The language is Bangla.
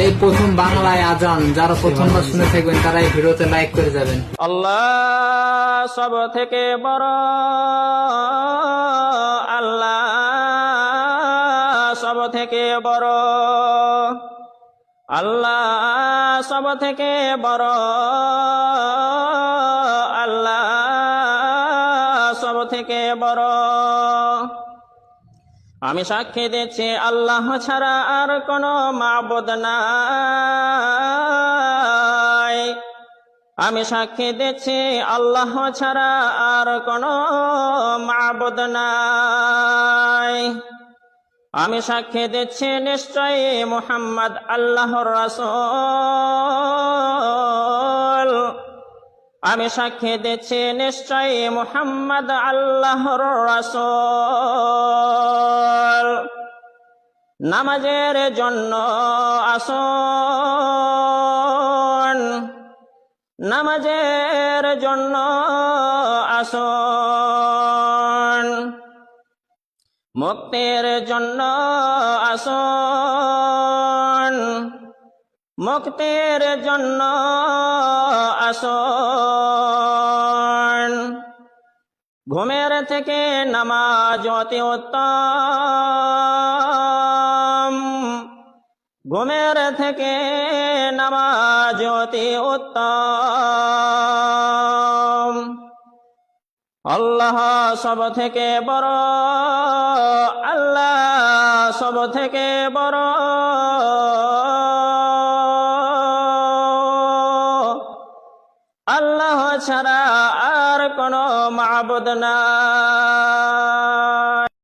এই প্রথম বাংলায় আজান যারা প্রথমবার শুনে থাকবেন তারা এই ভিডিওতে লাইক করে যাবেন। আল্লাহ সব থেকে বড়, আল্লাহ সব থেকে বড়, আল্লাহ সব থেকে বড়, আল্লাহ সব থেকে বড়। আমি সাক্ষী দিচ্ছি আল্লাহ ছাড়া আর কোনো মাবুদ নাই। আমি সাক্ষী দিচ্ছি আল্লাহ ছাড়া আর কোনো মাবুদ নাই। আমি সাক্ষী দিচ্ছি নিশ্চয়ই মুহাম্মদ আল্লাহর রাসূল। আমি সাক্ষী দিচ্ছি নিশ্চয়ই মুহাম্মদ আল্লাহর রাসূল। নামাজের জন্য আসুন, নামাজের জন্য আসুন, মুক্তির জন্য আসুন, মুক্তির জন্য আসুন। ঘুমের থেকে নামাজ অতি উত্তম, ঘুমের থেকে নামাজ অতি উত্তম। আল্লাহ সব থেকে বড়, আল্লাহ সব থেকে বড়, আল্লাহ ছাড়া আর কোনো মাবুদ নাই।